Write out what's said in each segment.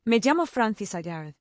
Me llamo Francis Allard.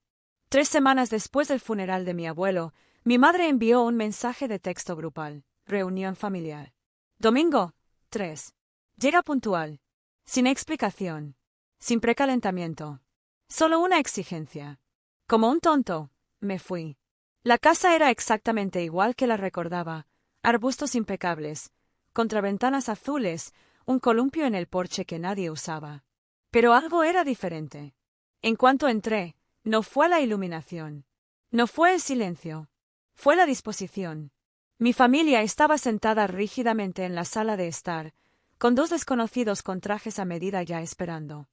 3 semanas después del funeral de mi abuelo, mi madre envió un mensaje de texto grupal. Reunión familiar. Domingo, 3. Llega puntual. Sin explicación. Sin precalentamiento. Solo una exigencia. Como un tonto, me fui. La casa era exactamente igual que la recordaba. Arbustos impecables, contraventanas azules, un columpio en el porche que nadie usaba. Pero algo era diferente. En cuanto entré, no fue la iluminación. No fue el silencio. Fue la disposición. Mi familia estaba sentada rígidamente en la sala de estar, con 2 desconocidos con trajes a medida ya esperando.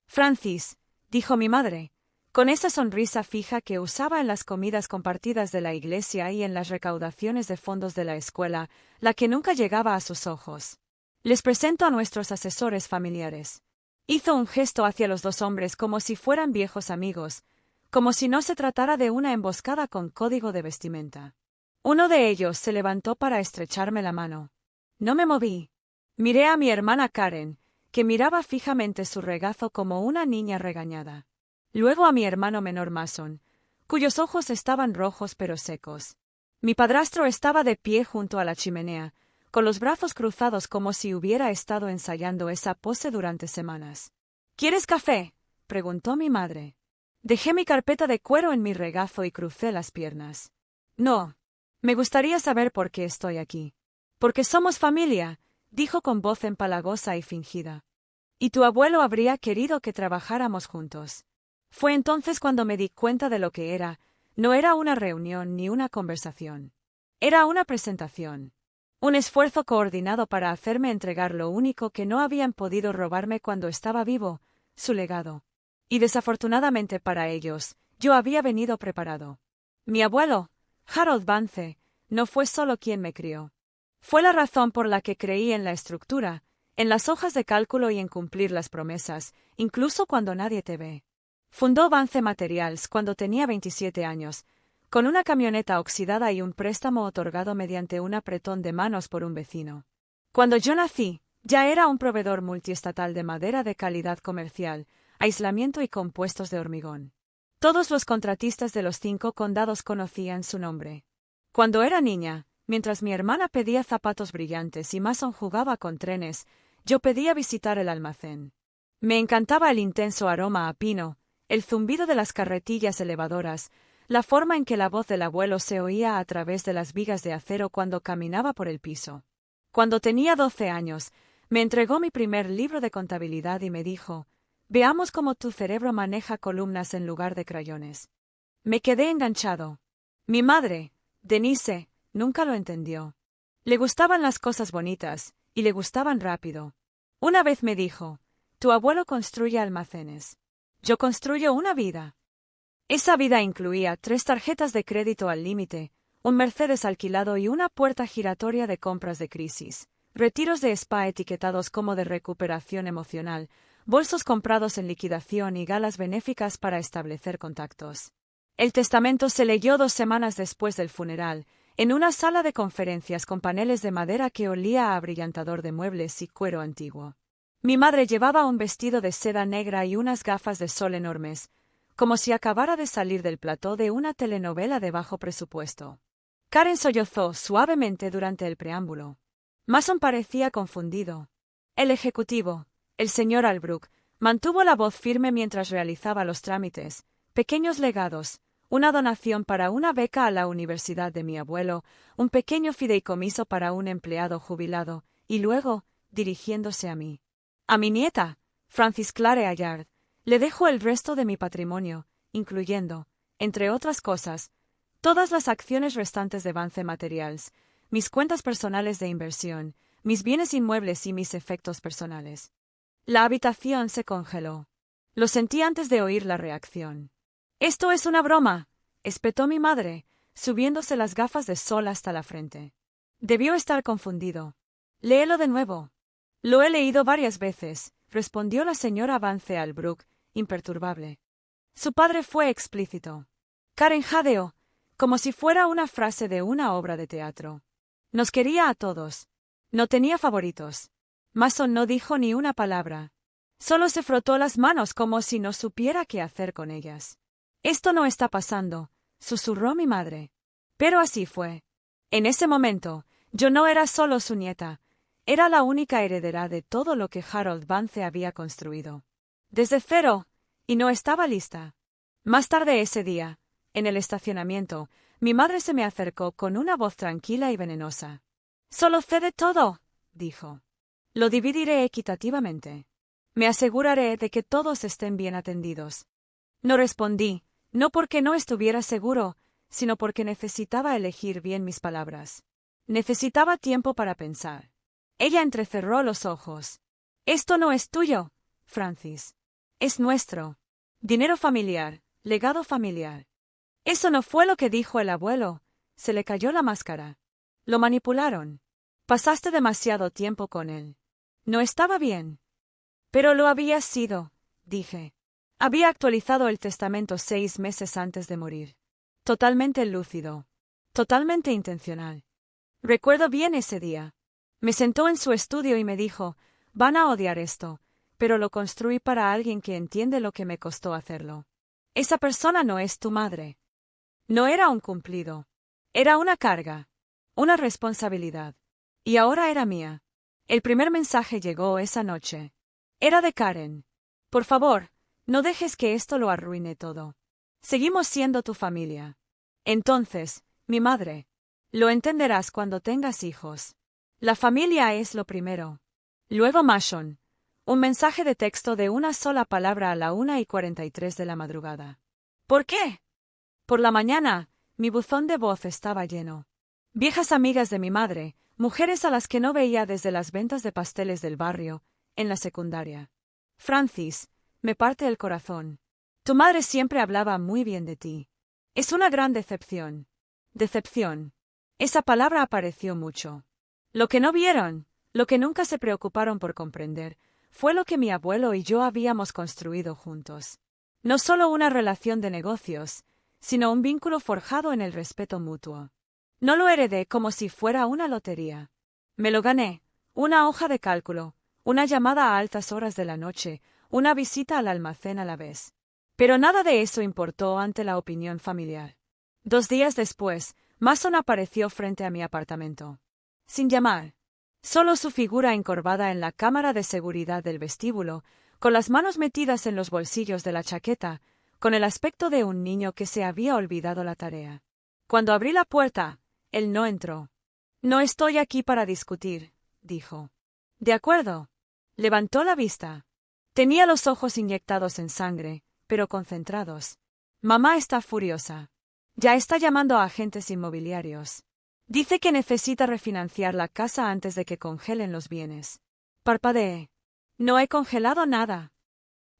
Francis, dijo mi madre, con esa sonrisa fija que usaba en las comidas compartidas de la iglesia y en las recaudaciones de fondos de la escuela, la que nunca llegaba a sus ojos. Les presento a nuestros asesores familiares. Hizo un gesto hacia los 2 hombres como si fueran viejos amigos, como si no se tratara de una emboscada con código de vestimenta. Uno de ellos se levantó para estrecharme la mano. No me moví. Miré a mi hermana Karen, que miraba fijamente su regazo como una niña regañada. Luego a mi hermano menor Mason, cuyos ojos estaban rojos pero secos. Mi padrastro estaba de pie junto a la chimenea, con los brazos cruzados como si hubiera estado ensayando esa pose durante semanas. ¿Quieres café?, preguntó mi madre. Dejé mi carpeta de cuero en mi regazo y crucé las piernas. No. Me gustaría saber por qué estoy aquí. Porque somos familia, dijo con voz empalagosa y fingida. Y tu abuelo habría querido que trabajáramos juntos. Fue entonces cuando me di cuenta de lo que era. No era una reunión ni una conversación. Era una presentación. Un esfuerzo coordinado para hacerme entregar lo único que no habían podido robarme cuando estaba vivo, su legado. Y desafortunadamente para ellos, yo había venido preparado. Mi abuelo, Harold Vance, no fue solo quien me crió. Fue la razón por la que creí en la estructura, en las hojas de cálculo y en cumplir las promesas, incluso cuando nadie te ve. Fundó Vance Materials cuando tenía 27 años, con una camioneta oxidada y un préstamo otorgado mediante un apretón de manos por un vecino. Cuando yo nací, ya era un proveedor multiestatal de madera de calidad comercial, aislamiento y compuestos de hormigón. Todos los contratistas de los 5 condados conocían su nombre. Cuando era niña, mientras mi hermana pedía zapatos brillantes y Mason jugaba con trenes, yo pedía visitar el almacén. Me encantaba el intenso aroma a pino, el zumbido de las carretillas elevadoras, la forma en que la voz del abuelo se oía a través de las vigas de acero cuando caminaba por el piso. Cuando tenía 12 años, me entregó mi primer libro de contabilidad y me dijo: «Veamos cómo tu cerebro maneja columnas en lugar de crayones». Me quedé enganchado. Mi madre, Denise, nunca lo entendió. Le gustaban las cosas bonitas, y le gustaban rápido. Una vez me dijo: «Tu abuelo construye almacenes. Yo construyo una vida». Esa vida incluía 3 tarjetas de crédito al límite, un Mercedes alquilado y una puerta giratoria de compras de crisis, retiros de spa etiquetados como de recuperación emocional, bolsos comprados en liquidación y galas benéficas para establecer contactos. El testamento se leyó 2 semanas después del funeral, en una sala de conferencias con paneles de madera que olía a abrillantador de muebles y cuero antiguo. Mi madre llevaba un vestido de seda negra y unas gafas de sol enormes, como si acabara de salir del plató de una telenovela de bajo presupuesto. Karen sollozó suavemente durante el preámbulo. Mason parecía confundido. El ejecutivo, el señor Albrook, mantuvo la voz firme mientras realizaba los trámites, pequeños legados, una donación para una beca a la universidad de mi abuelo, un pequeño fideicomiso para un empleado jubilado, y luego, dirigiéndose a mí. A mi nieta, Francis Clare Allard, le dejo el resto de mi patrimonio, incluyendo, entre otras cosas, todas las acciones restantes de Vance Materials, mis cuentas personales de inversión, mis bienes inmuebles y mis efectos personales. La habitación se congeló. Lo sentí antes de oír la reacción. «¡Esto es una broma!», espetó mi madre, subiéndose las gafas de sol hasta la frente. Debió estar confundido. «Léelo de nuevo». «Lo he leído varias veces», respondió la señora Vance Albrook, imperturbable. Su padre fue explícito. Karen jadeó, como si fuera una frase de una obra de teatro. Nos quería a todos. No tenía favoritos. Mason no dijo ni una palabra. Solo se frotó las manos como si no supiera qué hacer con ellas. Esto no está pasando, susurró mi madre. Pero así fue. En ese momento, yo no era solo su nieta, era la única heredera de todo lo que Harold Vance había construido. Desde cero, y no estaba lista. Más tarde ese día, en el estacionamiento, mi madre se me acercó con una voz tranquila y venenosa. «Solo cede todo», dijo. «Lo dividiré equitativamente. Me aseguraré de que todos estén bien atendidos». No respondí, no porque no estuviera seguro, sino porque necesitaba elegir bien mis palabras. Necesitaba tiempo para pensar. Ella entrecerró los ojos. «Esto no es tuyo, Francis. Es nuestro. Dinero familiar, legado familiar». Eso no fue lo que dijo el abuelo. Se le cayó la máscara. Lo manipularon. Pasaste demasiado tiempo con él. No estaba bien. Pero lo había sido, dije. Había actualizado el testamento 6 meses antes de morir. Totalmente lúcido. Totalmente intencional. Recuerdo bien ese día. Me sentó en su estudio y me dijo, van a odiar esto, pero lo construí para alguien que entiende lo que me costó hacerlo. Esa persona no es tu madre. No era un cumplido. Era una carga. Una responsabilidad. Y ahora era mía. El primer mensaje llegó esa noche. Era de Karen. Por favor, no dejes que esto lo arruine todo. Seguimos siendo tu familia. Entonces, mi madre. Lo entenderás cuando tengas hijos. La familia es lo primero. Luego Mason. Un mensaje de texto de una sola palabra a la 1:43 de la madrugada. ¿Por qué? Por la mañana, mi buzón de voz estaba lleno. Viejas amigas de mi madre, mujeres a las que no veía desde las ventas de pasteles del barrio, en la secundaria. Francis, me parte el corazón. Tu madre siempre hablaba muy bien de ti. Es una gran decepción. Decepción. Esa palabra apareció mucho. Lo que no vieron, lo que nunca se preocuparon por comprender, fue lo que mi abuelo y yo habíamos construido juntos. No solo una relación de negocios, sino un vínculo forjado en el respeto mutuo. No lo heredé como si fuera una lotería. Me lo gané, una hoja de cálculo, una llamada a altas horas de la noche, una visita al almacén a la vez. Pero nada de eso importó ante la opinión familiar. 2 días después, Mason apareció frente a mi apartamento. Sin llamar. Solo su figura encorvada en la cámara de seguridad del vestíbulo, con las manos metidas en los bolsillos de la chaqueta, con el aspecto de un niño que se había olvidado la tarea. Cuando abrí la puerta, él no entró. «No estoy aquí para discutir», dijo. «De acuerdo». Levantó la vista. Tenía los ojos inyectados en sangre, pero concentrados. «Mamá está furiosa. Ya está llamando a agentes inmobiliarios. Dice que necesita refinanciar la casa antes de que congelen los bienes». Parpadeé. «No he congelado nada».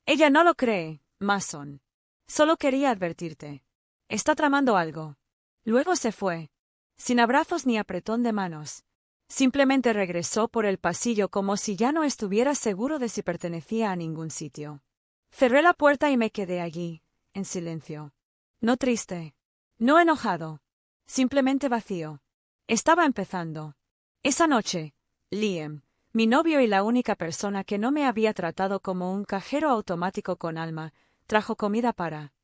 «Ella no lo cree, Mason. Solo quería advertirte. Está tramando algo». Luego se fue. Sin abrazos ni apretón de manos. Simplemente regresó por el pasillo como si ya no estuviera seguro de si pertenecía a ningún sitio. Cerré la puerta y me quedé allí, en silencio. No triste. No enojado. Simplemente vacío. Estaba empezando. Esa noche, Liam, mi novio y la única persona que no me había tratado como un cajero automático con alma, trajo comida para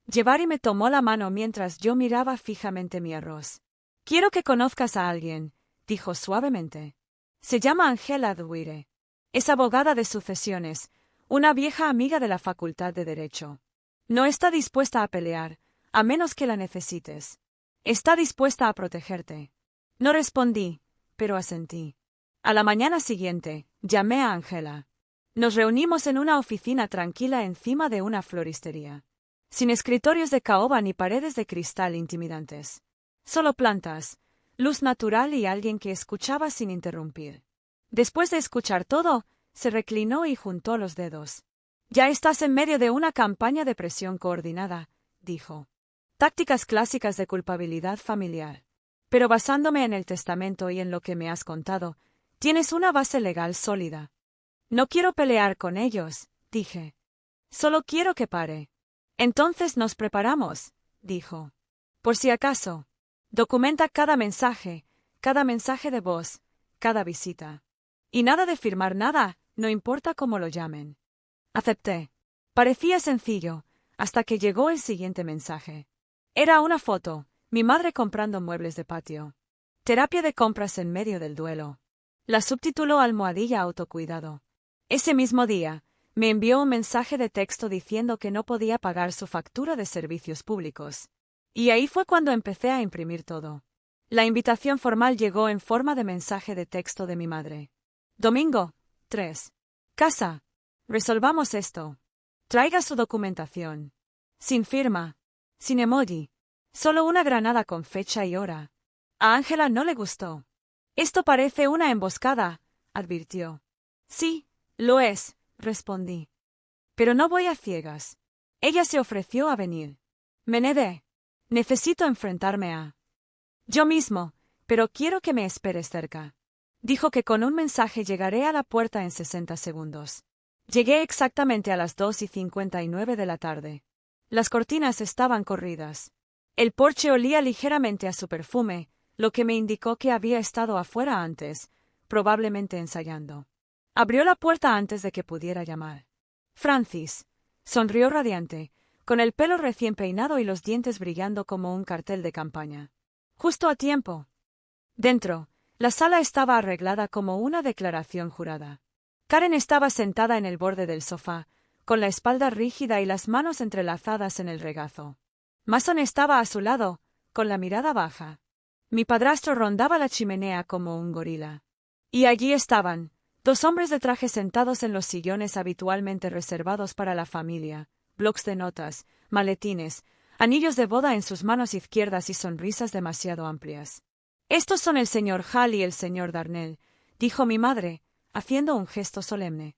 llevar y me tomó la mano mientras yo miraba fijamente mi arroz. «Quiero que conozcas a alguien», dijo suavemente. «Se llama Angela Dwyer. Es abogada de sucesiones, una vieja amiga de la Facultad de Derecho. No está dispuesta a pelear, a menos que la necesites. Está dispuesta a protegerte». No respondí, pero asentí. A la mañana siguiente, llamé a Angela. Nos reunimos en una oficina tranquila encima de una floristería. Sin escritorios de caoba ni paredes de cristal intimidantes. Solo plantas, luz natural y alguien que escuchaba sin interrumpir. Después de escuchar todo, se reclinó y juntó los dedos. «Ya estás en medio de una campaña de presión coordinada», dijo. «Tácticas clásicas de culpabilidad familiar. Pero basándome en el testamento y en lo que me has contado, tienes una base legal sólida». «No quiero pelear con ellos», dije. «Solo quiero que pare». «Entonces nos preparamos», dijo. «Por si acaso. Documenta cada mensaje de voz, cada visita. Y nada de firmar nada, no importa cómo lo llamen». Acepté. Parecía sencillo, hasta que llegó el siguiente mensaje. Era una foto, mi madre comprando muebles de patio. Terapia de compras en medio del duelo. La subtituló Almohadilla Autocuidado. Ese mismo día, me envió un mensaje de texto diciendo que no podía pagar su factura de servicios públicos. Y ahí fue cuando empecé a imprimir todo. La invitación formal llegó en forma de mensaje de texto de mi madre. Domingo, 3. Casa. Resolvamos esto. Traiga su documentación. Sin firma. Sin emoji. Solo una granada con fecha y hora. A Ángela no le gustó. Esto parece una emboscada, advirtió. Sí, lo es, respondí. Pero no voy a ciegas. Ella se ofreció a venir. Me negué. Necesito enfrentarme a yo mismo, pero quiero que me esperes cerca. Dijo que con un mensaje llegaré a la puerta en 60 segundos. Llegué exactamente a las 2:59 de la tarde. Las cortinas estaban corridas. El porche olía ligeramente a su perfume, lo que me indicó que había estado afuera antes, probablemente ensayando. Abrió la puerta antes de que pudiera llamar. Francis. Sonrió radiante, con el pelo recién peinado y los dientes brillando como un cartel de campaña. Justo a tiempo. Dentro, la sala estaba arreglada como una declaración jurada. Karen estaba sentada en el borde del sofá, con la espalda rígida y las manos entrelazadas en el regazo. Mason estaba a su lado, con la mirada baja. Mi padrastro rondaba la chimenea como un gorila. Y allí estaban, dos hombres de traje sentados en los sillones habitualmente reservados para la familia, blocs de notas, maletines, anillos de boda en sus manos izquierdas y sonrisas demasiado amplias. Estos son el señor Hall y el señor Darnell, dijo mi madre, haciendo un gesto solemne.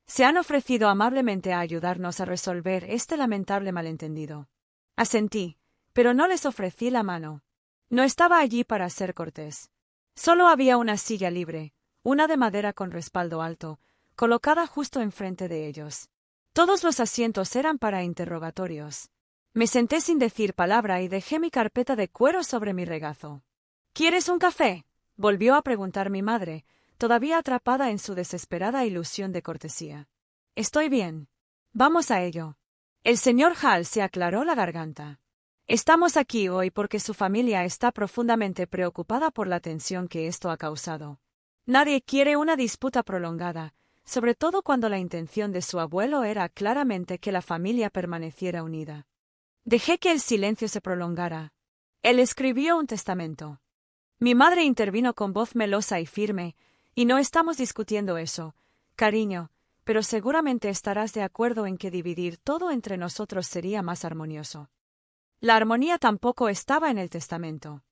Se han ofrecido amablemente a ayudarnos a resolver este lamentable malentendido. Asentí, pero no les ofrecí la mano. No estaba allí para ser cortés. Solo había una silla libre, una de madera con respaldo alto, colocada justo enfrente de ellos. Todos los asientos eran para interrogatorios. Me senté sin decir palabra y dejé mi carpeta de cuero sobre mi regazo. ¿Quieres un café?, volvió a preguntar mi madre, todavía atrapada en su desesperada ilusión de cortesía. Estoy bien. Vamos a ello. El señor Hall se aclaró la garganta. Estamos aquí hoy porque su familia está profundamente preocupada por la tensión que esto ha causado. Nadie quiere una disputa prolongada, sobre todo cuando la intención de su abuelo era claramente que la familia permaneciera unida. Dejé que el silencio se prolongara. Él escribió un testamento. Mi madre intervino con voz melosa y firme, y no estamos discutiendo eso, cariño, pero seguramente estarás de acuerdo en que dividir todo entre nosotros sería más armonioso. La armonía tampoco estaba en el testamento.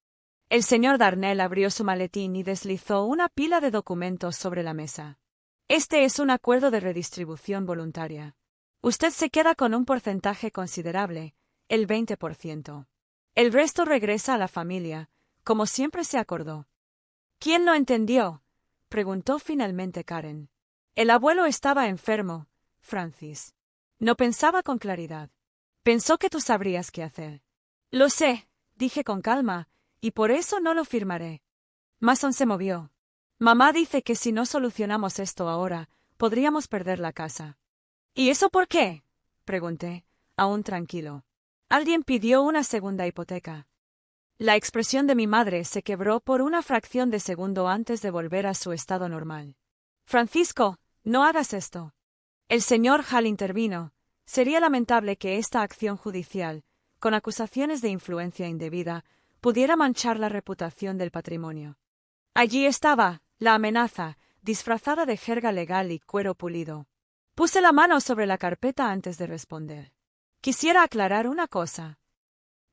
El señor Darnell abrió su maletín y deslizó una pila de documentos sobre la mesa. Este es un acuerdo de redistribución voluntaria. Usted se queda con un porcentaje considerable, el 20%. El resto regresa a la familia, como siempre se acordó. ¿Quién lo entendió?, preguntó finalmente Karen. El abuelo estaba enfermo, Francis. No pensaba con claridad. Pensó que tú sabrías qué hacer. Lo sé, dije con calma, y por eso no lo firmaré. Mason se movió. Mamá dice que si no solucionamos esto ahora, podríamos perder la casa. ¿Y eso por qué?, pregunté, aún tranquilo. Alguien pidió una segunda hipoteca. La expresión de mi madre se quebró por una fracción de segundo antes de volver a su estado normal. Francisco, no hagas esto. El señor Hall intervino. Sería lamentable que esta acción judicial, con acusaciones de influencia indebida, pudiera manchar la reputación del patrimonio. Allí estaba, la amenaza, disfrazada de jerga legal y cuero pulido. Puse la mano sobre la carpeta antes de responder. Quisiera aclarar una cosa.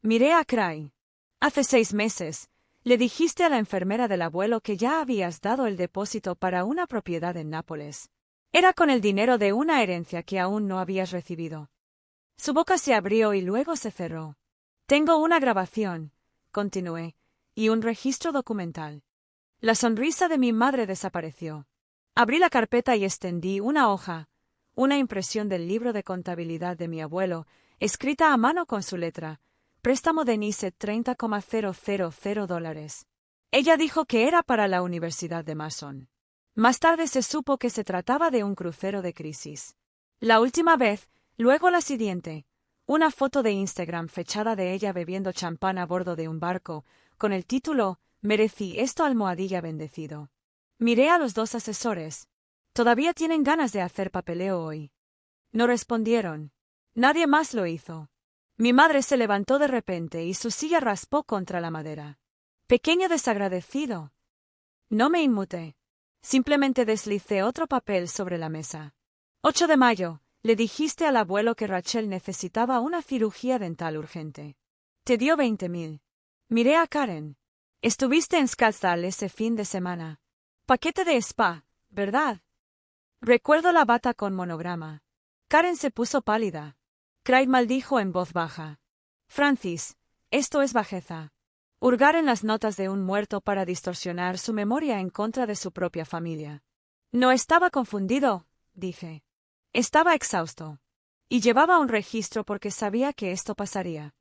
Miré a Cray. Hace 6 meses, le dijiste a la enfermera del abuelo que ya habías dado el depósito para una propiedad en Nápoles. Era con el dinero de una herencia que aún no habías recibido. Su boca se abrió y luego se cerró. Tengo una grabación, continué, y un registro documental. La sonrisa de mi madre desapareció. Abrí la carpeta y extendí una hoja, una impresión del libro de contabilidad de mi abuelo, escrita a mano con su letra. Préstamo de Nice $30,000. Ella dijo que era para la Universidad de Mason. Más tarde se supo que se trataba de un crucero de crisis. La última vez, luego la siguiente. Una foto de Instagram fechada de ella bebiendo champán a bordo de un barco, con el título «Merecí esto almohadilla bendecido». Miré a los dos asesores. Todavía tienen ganas de hacer papeleo hoy. No respondieron. Nadie más lo hizo. Mi madre se levantó de repente y su silla raspó contra la madera. Pequeño desagradecido. No me inmuté. Simplemente deslicé otro papel sobre la mesa. 8 de mayo. Le dijiste al abuelo que Rachel necesitaba una cirugía dental urgente. Te dio 20.000. Miré a Karen. Estuviste en Scottsdale ese fin de semana. Paquete de spa, ¿verdad? Recuerdo la bata con monograma. Karen se puso pálida. Craig maldijo en voz baja. Francis, esto es bajeza. Hurgar en las notas de un muerto para distorsionar su memoria en contra de su propia familia. No estaba confundido, dije. Estaba exhausto. Y llevaba un registro porque sabía que esto pasaría.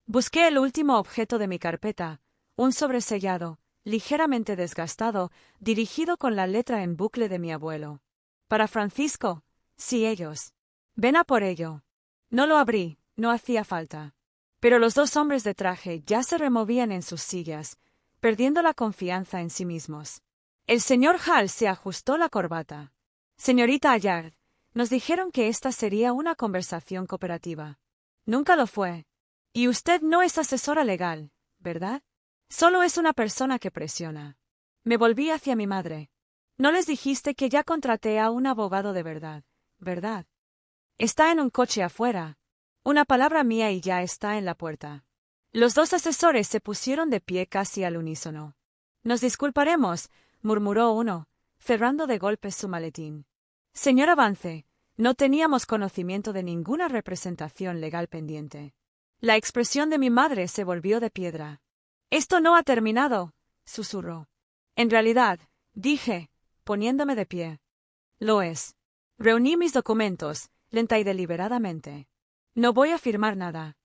Busqué el último objeto de mi carpeta, un sobresellado, ligeramente desgastado, dirigido con la letra en bucle de mi abuelo. Para Francisco, sí ellos. Ven a por ello. No lo abrí, no hacía falta. Pero los dos hombres de traje ya se removían en sus sillas, perdiendo la confianza en sí mismos. El señor Hall se ajustó la corbata. Señorita Allard, nos dijeron que esta sería una conversación cooperativa. Nunca lo fue. Y usted no es asesora legal, ¿verdad? Solo es una persona que presiona. Me volví hacia mi madre. No les dijiste que ya contraté a un abogado de verdad, ¿verdad? Está en un coche afuera. Una palabra mía y ya está en la puerta. Los dos asesores se pusieron de pie casi al unísono. Nos disculparemos, murmuró uno, cerrando de golpe su maletín. Señor Avance, no teníamos conocimiento de ninguna representación legal pendiente. La expresión de mi madre se volvió de piedra. Esto no ha terminado, susurró. En realidad, dije, poniéndome de pie. Lo es. Reuní mis documentos, lenta y deliberadamente. No voy a firmar nada.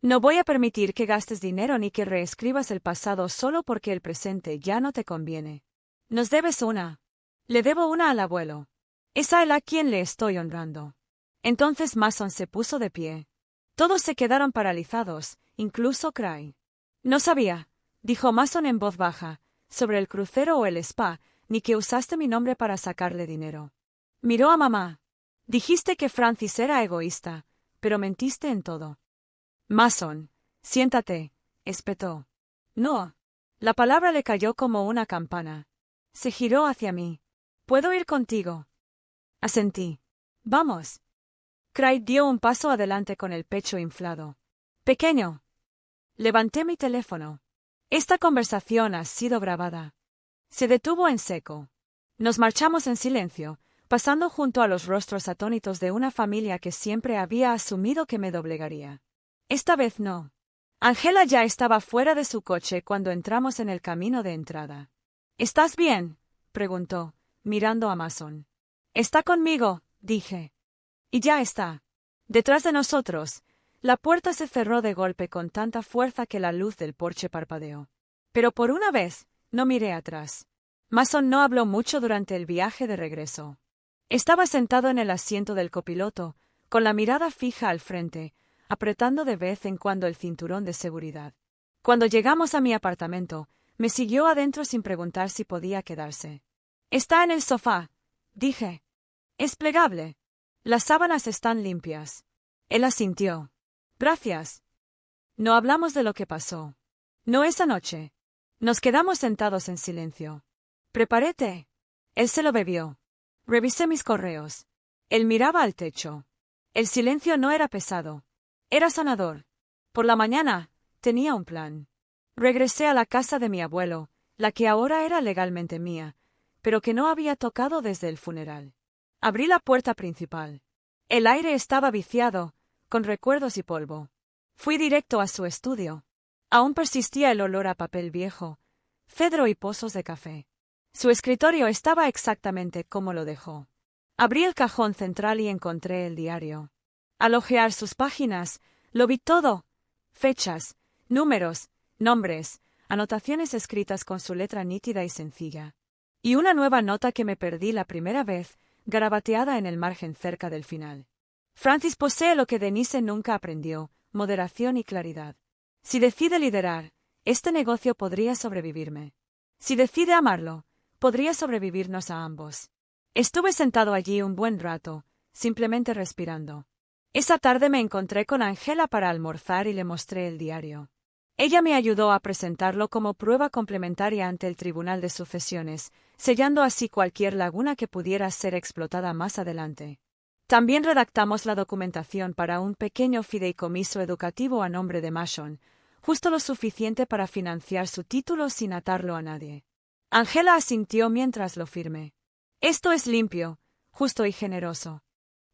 No voy a permitir que gastes dinero ni que reescribas el pasado solo porque el presente ya no te conviene. Nos debes una. Le debo una al abuelo. Es a él a quien le estoy honrando. Entonces Mason se puso de pie. Todos se quedaron paralizados, incluso Craig. No sabía, dijo Mason en voz baja, sobre el crucero o el spa, ni que usaste mi nombre para sacarle dinero. Miró a mamá. Dijiste que Francis era egoísta, pero mentiste en todo. Mason, siéntate, espetó. No. La palabra le cayó como una campana. Se giró hacia mí. ¿Puedo ir contigo? Asentí. Vamos. Craig dio un paso adelante con el pecho inflado. Pequeño. Levanté mi teléfono. Esta conversación ha sido grabada. Se detuvo en seco. Nos marchamos en silencio, pasando junto a los rostros atónitos de una familia que siempre había asumido que me doblegaría. Esta vez no. Angela ya estaba fuera de su coche cuando entramos en el camino de entrada. ¿Estás bien?, preguntó, mirando a Mason. Está conmigo, dije. Y ya está. Detrás de nosotros, la puerta se cerró de golpe con tanta fuerza que la luz del porche parpadeó. Pero por una vez, no miré atrás. Mason no habló mucho durante el viaje de regreso. Estaba sentado en el asiento del copiloto, con la mirada fija al frente, apretando de vez en cuando el cinturón de seguridad. Cuando llegamos a mi apartamento, me siguió adentro sin preguntar si podía quedarse. Está en el sofá, dije. Es plegable. Las sábanas están limpias. Él asintió. Gracias. No hablamos de lo que pasó. No esa noche. Nos quedamos sentados en silencio. Preparé té. Él se lo bebió. Revisé mis correos. Él miraba al techo. El silencio no era pesado. Era sanador. Por la mañana, tenía un plan. Regresé a la casa de mi abuelo, la que ahora era legalmente mía, pero que no había tocado desde el funeral. Abrí la puerta principal. El aire estaba viciado, con recuerdos y polvo. Fui directo a su estudio. Aún persistía el olor a papel viejo, cedro y pozos de café. Su escritorio estaba exactamente como lo dejó. Abrí el cajón central y encontré el diario. Al hojear sus páginas, lo vi todo. Fechas, números, nombres, anotaciones escritas con su letra nítida y sencilla. Y una nueva nota que me perdí la primera vez, garabateada en el margen cerca del final. Francis posee lo que Denise nunca aprendió: moderación y claridad. Si decide liderar, este negocio podría sobrevivirme. Si decide amarlo, podría sobrevivirnos a ambos. Estuve sentado allí un buen rato, simplemente respirando. Esa tarde me encontré con Angela para almorzar y le mostré el diario. Ella me ayudó a presentarlo como prueba complementaria ante el Tribunal de Sucesiones, sellando así cualquier laguna que pudiera ser explotada más adelante. También redactamos la documentación para un pequeño fideicomiso educativo a nombre de Mason, justo lo suficiente para financiar su título sin atarlo a nadie. Angela asintió mientras lo firmé. Esto es limpio, justo y generoso.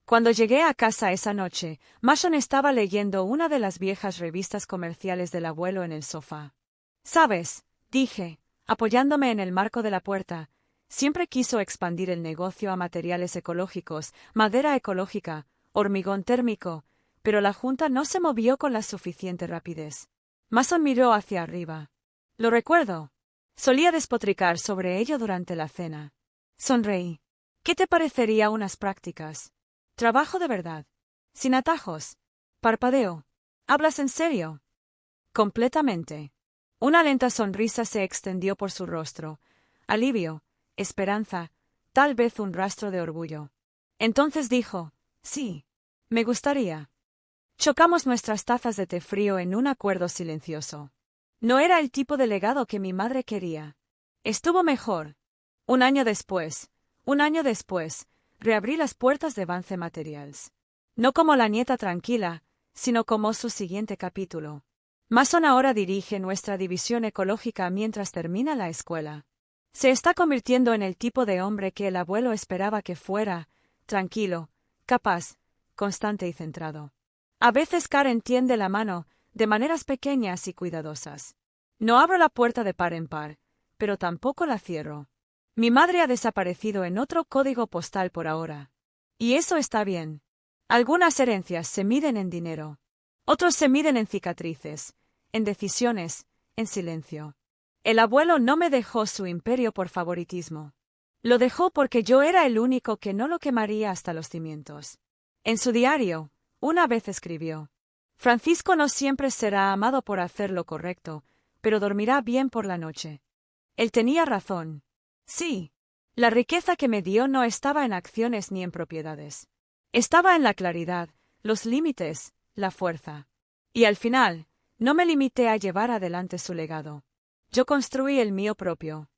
Cuando llegué a casa esa noche, Mason estaba leyendo una de las viejas revistas comerciales del abuelo en el sofá. «¿Sabes?», dije, apoyándome en el marco de la puerta, siempre quiso expandir el negocio a materiales ecológicos, madera ecológica, hormigón térmico, pero la junta no se movió con la suficiente rapidez. Mason miró hacia arriba. «Lo recuerdo. Solía despotricar sobre ello durante la cena». Sonreí. «¿Qué te parecería unas prácticas? Trabajo de verdad. Sin atajos». Parpadeo. «¿Hablas en serio?» «Completamente». Una lenta sonrisa se extendió por su rostro. Alivio, esperanza, tal vez un rastro de orgullo. Entonces dijo: «Sí. Me gustaría». Chocamos nuestras tazas de té frío en un acuerdo silencioso. No era el tipo de legado que mi madre quería. Estuvo mejor. Un año después, reabrí las puertas de Vance Materials. No como la nieta tranquila, sino como su siguiente capítulo. Mason ahora dirige nuestra división ecológica mientras termina la escuela. Se está convirtiendo en el tipo de hombre que el abuelo esperaba que fuera: tranquilo, capaz, constante y centrado. A veces Karen tiende la mano, de maneras pequeñas y cuidadosas. No abro la puerta de par en par, pero tampoco la cierro. Mi madre ha desaparecido en otro código postal por ahora. Y eso está bien. Algunas herencias se miden en dinero. Otros se miden en cicatrices, en decisiones, en silencio. El abuelo no me dejó su imperio por favoritismo. Lo dejó porque yo era el único que no lo quemaría hasta los cimientos. En su diario, una vez escribió: «Francisco no siempre será amado por hacer lo correcto, pero dormirá bien por la noche». Él tenía razón. Sí. La riqueza que me dio no estaba en acciones ni en propiedades. Estaba en la claridad, los límites, la fuerza. Y al final, no me limité a llevar adelante su legado. Yo construí el mío propio.